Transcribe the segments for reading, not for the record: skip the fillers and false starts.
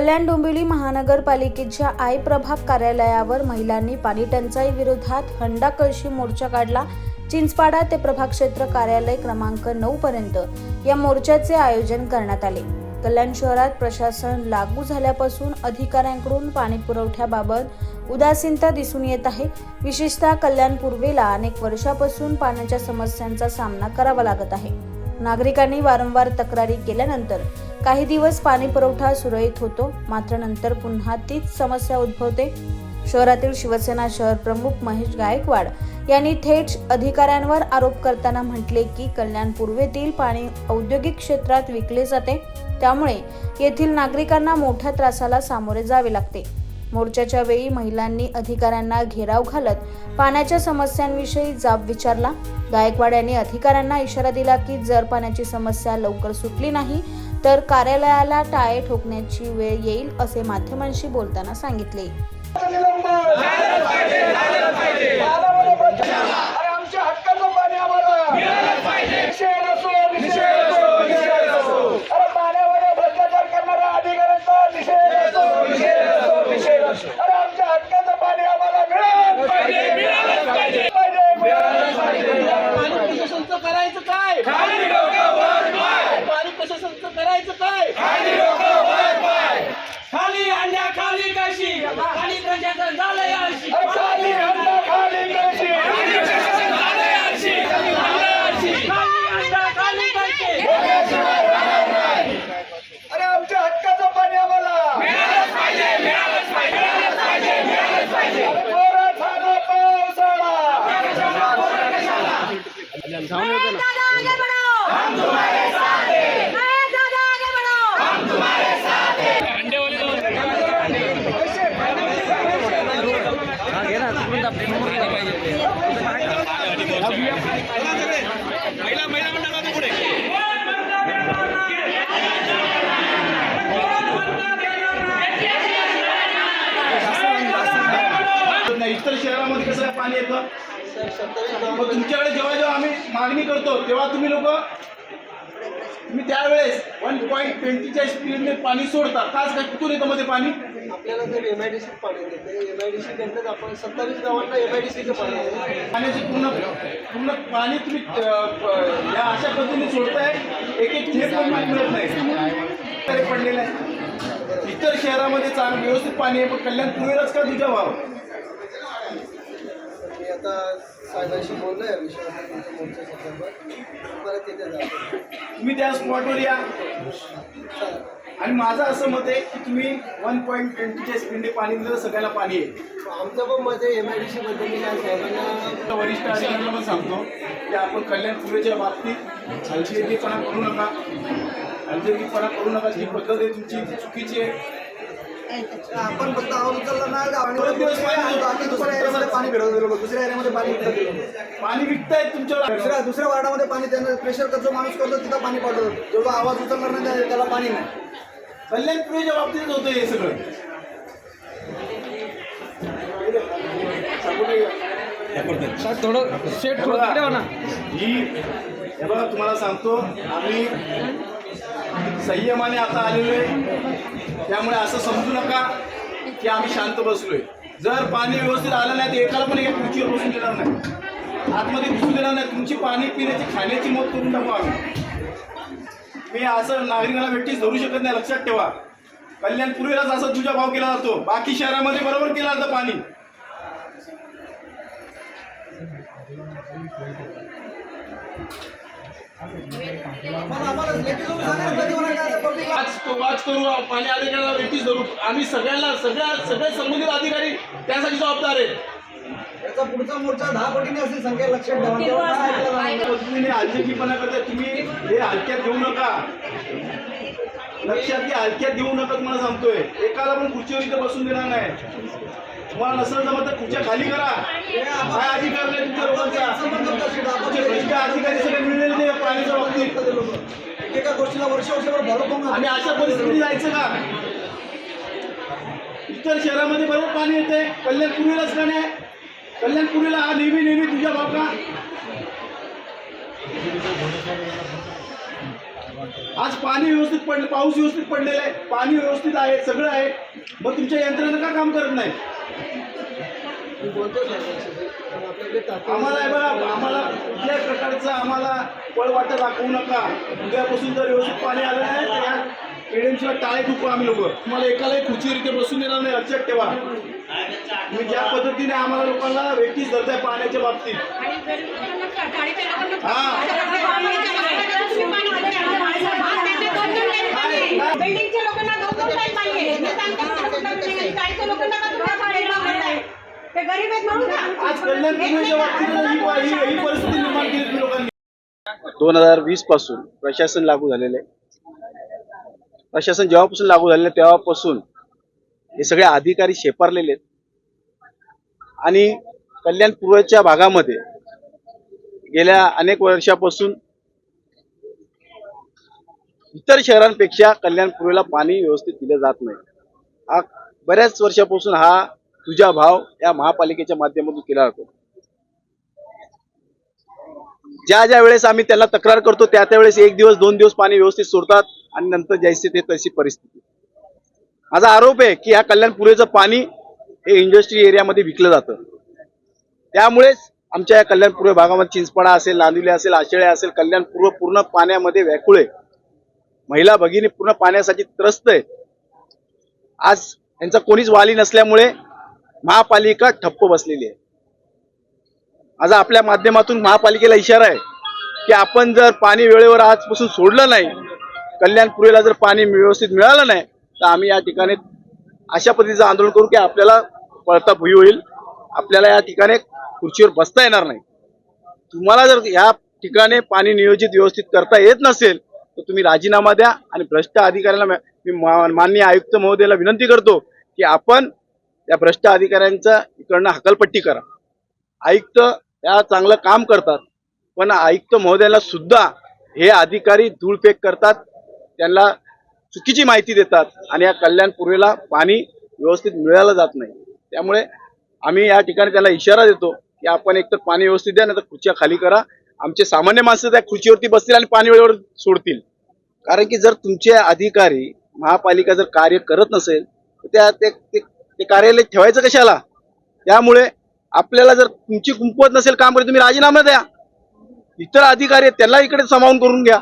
कल्याण डोंबिवली महानगरपालिकेच्या आई प्रभाग कार्यालयावर महिलांनी पाणी टंचाई विरोधात हंडा कळशी मोर्चा काढला। चिंचपाडा ते प्रभाग क्षेत्र कार्यालय क्रमांक 9 पर्यंत या मोर्चाचे आयोजन करण्यात आले। कल्याण शहरात प्रशासन लागू झाल्यापासून अधिकाऱ्यांकडून पाणी पुरवठ्याबाबत उदासीनता दिसून येत आहे। विशेषतः कल्याण पूर्वेला अनेक वर्षापासून पाण्याच्या समस्यांचा सामना करावा लागत आहे। नागरिकांनी वारंवार तक्रारी केल्यानंतर काही दिवस पाणी पुरवठा सुरळीत होतो, मात्र नंतर पुन्हा तीच समस्या उद्भवते। शहरातील शिवसेना शहर प्रमुख महेश गायकवाड यांनी थेट अधिकाऱ्यांवर आरोप करताना म्हटले की कल्याण पूर्वेतील पाणी औद्योगिक क्षेत्रात विकले जाते, त्यामुळे येथील नागरिकांना मोठ्या त्रासाला सामोरे जावे लागते। मोर्चाच्या वेळी महिलांनी अधिकाऱ्यांना घेराव घालत पाण्याच्या समस्यांविषयी जाब विचारला। गायकवाड यांनी अधिकाऱ्यांना इशारा दिला की जर पाण्याची समस्या लवकर सुटली नाही तर कार्यालयाला टाळे ठोकण्याची वेळ येईल, असे माध्यमांशी बोलताना सांगितले। करायचं काय? पाणी प्रशासनचं करायचं काय? खाली अंड्या खाली कशी पाणी प्रशासन झालंय अशी खाली अंडा खाली कशी पाणी प्रशासन झालंय अशी खाली अंडा खाली कशी। अरे आमच्या हक्काचं पाणी आम्हाला मिळालंच पाहिजे, मिळालंच पाहिजे, मिळालंच पाहिजे, मिळालंच पाहिजे। जोरात झाला पावसाळा हम तुम्हारे साथ हैं, हम तुम्हारे साथ हैं। इतर शहरामध्ये कसं पाणी येतं, मग तुमच्याकडे जेव्हा जेव्हा आम्ही मागणी करतो तेव्हा तुम्ही त्यावेळेस 1.45 स्पीडने पाणी सोडता। खास काय कुठून येतं मध्ये पाणी? आपल्याला जर एमआयडीसी पाणी देते, एमआयडीसी नंतर आपण 27 गावांना एमआयडीसीचं पाणी आहे। पाण्याचे पूर्ण पाणी तुम्ही या अशा पद्धतीने सोडताय, एक थेंब पण पाणी मिळत नाही, पडलेलं आहे। इतर शहरामध्ये चांगलं व्यवस्थित पाणी आहे, पण कल्याण पूर्वेलाच का तुझ्या भाव? मी आता साहेबांशी बोललो या विषयावर, मोर्चा संदर्भात परत तिथे जातो। तुम्ही त्या स्पॉटवर या। आणि माझं असं मत आहे की तुम्ही 1.20 स्पीडने पाणी दिलं तर सगळ्याला पाणी आहे। आमचं पण मत आहे एमआयडीसी बद्दल मी काय साहेबांना वरिष्ठ अधिकाऱ्यांना पण सांगतो की आपण कल्याण पूर्वेच्या बाबतीत हलगर्जीपणा करू नका, हलगर्जीपणा करू नका। जी पद्धत आहे तुमची चुकीची आहे। आपण फक्त आवाज उचलला ना दुसऱ्या एरियामध्ये पाणी फिरवतो, दुसऱ्या एरियामध्ये पाणी विकतायत तुमच्या दुसऱ्या वार्डामध्ये पाणी त्यांना प्रेशर करतो, माणूस करतो, तिथं पाणी पाठवतो। जेव्हा आवाज उचलणार नाही त्याला पाणी नाही। कल्याण पूर्वेच्या बाबतीत होतं हे सगळं। थोडं सेट थोडं हे बघा, तुम्हाला सांगतो आम्ही संयमाने आता आलेलो आहे, त्यामुळे असं समजू नका की आम्ही शांत बसलोय। जर पाणी व्यवस्थित आलं नाही तर एकाला पण एका खुर्चीवर बसून देणार नाही, आतमध्ये घुसू देणार नाही। तुमची पाणी पिण्याची खाण्याची मत करून टाकू आम्ही। मी असं नागरिकांना भेटीस धरू शकत नाही, लक्षात ठेवा। कल्याण पूर्वेलाच असा तुझा भाव केला जातो, बाकी शहरामध्ये बरोबर केला जातं पाणी। वाच करू, पाणी अधिकाऱ्याला भेटीस धरू आम्ही। सगळे संबंधित अधिकारी त्यासाठी जबाबदार आहेत। याचा पुढचा मोर्चा 10 पटीने असेल, संख्या लक्षात ठेवा। हलगर्जीपणा करता तुम्ही, हे हलक्यात घेऊ नका, लक्षात घ्या, हलक्यात घेऊ नका। तुम्हाला सांगतोय एकाला पण खुर्चीवर इथे बसून देणार नाही। तुम्हाला नसेल जमत तर खुर्च्या खाली करा। काय अधिकार नाही तुमच्या लोकांचा? भ्रष्ट अधिकारी सगळे मिळलेले ते पाण्याच्या बाबतीत एका गोष्टीला वर्षभर भरपूर आणि अशा परिस्थितीत जायचं का? इतर शहरामध्ये बरोबर पाणी येते, कल्याण पूर्वेलाच का नाही? कल्याण पूर्वेला हा नेहमी तुझ्या भाव का? आज पाणी व्यवस्थित पडलं, पाऊस व्यवस्थित पडलेला आहे, पाणी व्यवस्थित आहे, सगळं आहे, मग तुमच्या यंत्रणा का काम करत नाही? आम्हाला आहे बघा, आम्हाला कुठल्याही प्रकारचं आम्हाला पळवाटा दाखवू नका. उद्यापासून जर व्यवस्थित पाणी आलं नाही तर या एडीएमसीला टाळे दुखू आम्ही लोक. तुम्हाला एकालाही खुर्चीवर इथे बसून देणार नाही, लक्षात ठेवा. तुम्ही ज्या पद्धतीने आम्हाला लोकांना वेठीस धरताय पाण्याच्या बाबतीत. बिल्डिंगच्या लोकांना 2-2 टाइम पाहिजे. हे सांगतात लोकांना का तुम्ही ते गरीब आहेत म्हणून का? आज कल्याणच्या बाबतीत ही परिस्थिती निर्माण केली तुम्ही लोकांनी. 2020 पासून प्रशासन लागू झालेलं आहे. प्रशासन जेव्हापासून लागू झालेलं आहे तेव्हापासून हे सगळे अधिकारी शेपारलेले आहेत आणि कल्याण पूर्वच्या भागामध्ये गेल्या अनेक वर्षापासून इतर शहरांपेक्षा कल्याण पूर्वेला पाणी व्यवस्थित दिलं जात नाही. हा बऱ्याच वर्षापासून हा तुझा भाव या महापालिकेच्या माध्यमातून केला जातो. ज्या वेळेस आम्ही त्यांना तक्रार करतो त्या वेळेस 1 दिवस 2 दिवस पाणी व्यवस्थित सोडतात आणि नंतर जैसे ते तशी परिस्थिती. माझा आरोप आहे की या कल्याण पूर्वेचं पाणी हे इंडस्ट्री एरियामध्ये विकलं जातं. त्यामुळेच आमच्या या कल्याण पूर्व भागामध्ये चिंचपाडा असेल, नांदिवली असेल, आशेळे असेल, कल्याण पूर्व पूर्ण पाण्यामध्ये व्याकुळ आहे. महिला भगिनी पूर्ण पाण्यासाठी त्रस्त आहे. आज यांचा कोणीच वाली नसल्यामुळे महापालिका ठप्प बसलेली आहे. आज आपल्या माध्यमातून महापालिकेला इशारा आहे की आपण जर पाणी वेळेवर आजपासून सोडलं नाही, कल्याण पूर्वेला जर पाणी व्यवस्थित मिळालं नाही तर आम्ही या ठिकाणी अशा पद्धतीचं आंदोलन करू की आपल्याला पळता भुई होईल, आपल्याला या ठिकाणी खुर्चीवर बसता येणार नाही. तुम्हाला जर या ठिकाणी पाणी नियोजित व्यवस्थित करता येत नसेल तर तुम्ही राजीनामा द्या आणि भ्रष्ट अधिकाऱ्याला मी माननीय आयुक्त महोदयाला विनंती करतो की आपण या भ्रष्ट अधिकाऱ्यांचा इकडनं हकालपट्टी करा. आयुक्त या चांगलं काम करतात पण आयुक्त महोदयाला सुद्धा हे अधिकारी धूळफेक करतात, त्यांना चुकीची माहिती देतात आणि या कल्याण पूर्वेला पाणी व्यवस्थित मिळालं जात नाही. त्यामुळे आम्ही या ठिकाणी त्याला इशारा देतो की आपण एकतर पाणी व्यवस्थित द्या नाही तर खुर्च्या खाली करा. आमचे सामान्य माणसं त्या खुर्चीवरती बसतील आणि पाणी वेळेवर सोडतील. कारण की जर तुमचे अधिकारी महापालिका जर कार्य करत नसेल तर ते कार्यालय ठेवायचं कशाला? त्यामुळे आपल्याला जर तुमची कुंपवत नसेल काम करत तुम्ही राजीनामा द्या. इतर अधिकारी आहेत त्यांना इकडे सामावून करून घ्या.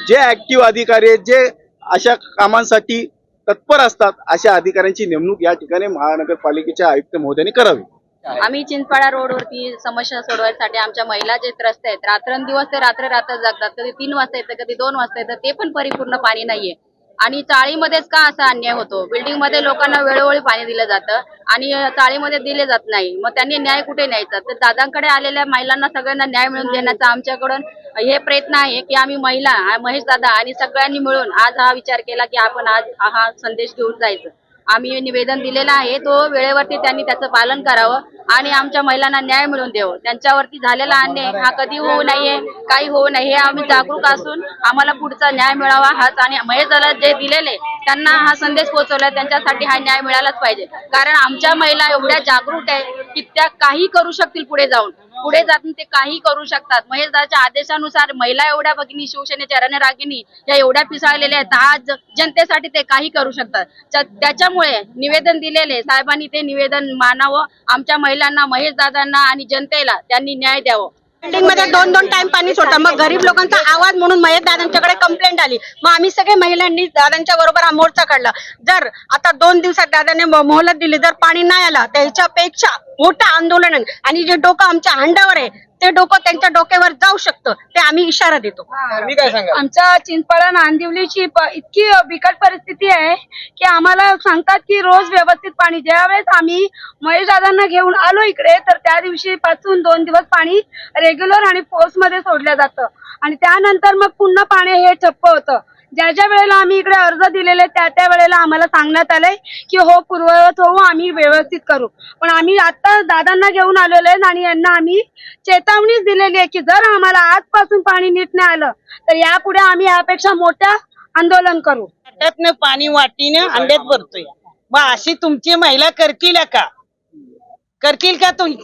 जे ऍक्टिव्ह अधिकारी आहेत, जे अशा कामांसाठी तत्पर असतात, अशा अधिकाऱ्यांची नेमणूक या ठिकाणी महानगरपालिकेच्या आयुक्त महोदयांनी करावी. आम्ही चिंचपाडा रोडवरती समस्या सोडवायसाठी आमच्या महिला जे त्रस्त आहेत, रात्रंदिवस ते रात्र जगतात. कधी 3 वाजता येतं, कधी 2 वाजता येतं, ते पण परिपूर्ण पाणी नाहीये. आणि चाळीमध्येच का असा अन्याय होतो? बिल्डिंग मध्ये लोकांना वेळोवेळी पाणी दिलं जातं आणि चाळीमध्ये दिले जात नाही. मग त्यांनी न्याय कुठे न्यायचा? तर दादांकडे आलेल्या महिलांना सगळ्यांना न्याय मिळवून देण्याचा आमच्याकडून हे प्रयत्न आहे की आम्ही महिला, महेश दादा आणि सगळ्यांनी मिळून आज हा विचार केला की आपण आज हा संदेश घेऊन जायचं. आम्ही निवेदन दिलेलं आहे, तो वेळेवरती त्यांनी त्याचं पालन करावं आणि आमच्या महिलांना न्याय मिळवून द्यावं. त्यांच्यावरती झालेला अन्याय हा कधी होऊ नये, काही होऊ नये, हे आम्ही जागरूक असून आम्हाला पुढचा न्याय मिळावा हाच. आणि महेश दादा जे दिलेले त्यांना हा संदेश पोहोचवला, त्यांच्यासाठी हा न्याय मिळालाच पाहिजे. कारण आमच्या महिला एवढ्या जागरूक आहे की त्या काही करू शकतील. पुढे जाऊन ते काही करू शकतात. महेश दादाच्या आदेशानुसार महिला एवढ्या भगिनी, शिवसेनेच्या रणरागिणी या एवढ्या पिसाळलेल्या आहेत, आज जनतेसाठी ते काही करू शकतात. त्याच्यामुळे निवेदन दिलेले साहेबांनी ते निवेदन मानावं. आमच्या महिलांना, महेश दादांना आणि जनतेला त्यांनी न्याय द्यावं. बिल्डिंग मध्ये 2-2 टाइम पाणी सोडतात. मग गरीब लोकांचा आवाज म्हणून महेश दादांच्याकडे कंप्लेंट आली. मग आम्ही सगळे महिलांनी दादांच्या बरोबर हा मोर्चा काढला. जर आता 2 दिवसात दादाने मोहलत दिली, जर पाणी नाही आलं त्याच्यापेक्षा मोठं आंदोलन आणि जे डोकं आमच्या अंडावर आहे ते डोकं त्यांच्या डोक्यावर जाऊ शकतं, ते आम्ही इशारा देतो. मी काय सांगा, आमच्या चिंचपाडा नांदिवलीची इतकी बिकट परिस्थिती आहे की आम्हाला सांगतात की रोज व्यवस्थित पाणी. ज्यावेळेस आम्ही महेश दादांना घेऊन आलो इकडे तर त्या दिवशी पासून 2 दिवस पाणी रेग्युलर आणि फोर्स मध्ये सोडलं जातं आणि त्यानंतर मग पुन्हा पाणी हे ठप्प होतं. ज्या वेळेला आम्ही इकडे अर्ज दिलेले त्या वेळेला आम्हाला सांगण्यात आलंय की हो पूर्ववत होऊ, आम्ही व्यवस्थित करू. पण आम्ही आता दादांना घेऊन आलेलो आहे आणि यांना आम्ही चेतावणीच दिलेली आहे की जर आम्हाला आजपासून पाणी नीट नाही आलं तर यापुढे आम्ही यापेक्षा मोठं आंदोलन करू. त्यातनं पाणी वाटीनं अंड्यात भरतोय. मग अशी तुमची महिला करतील का?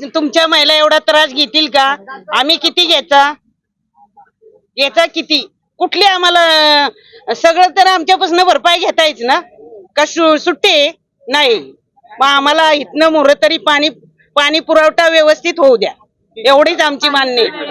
तुमच्या महिला एवढा त्रास घेतील का? आम्ही किती घ्यायचा किती? कुठली आम्हाला सगळं तर आमच्यापासून भरपाई घेता येईल ना का सुट्टी नाही मग आम्हाला इथनं मोर तरी पाणी पुरवठा व्यवस्थित होऊ द्या एवढीच आमची मागणी आहे.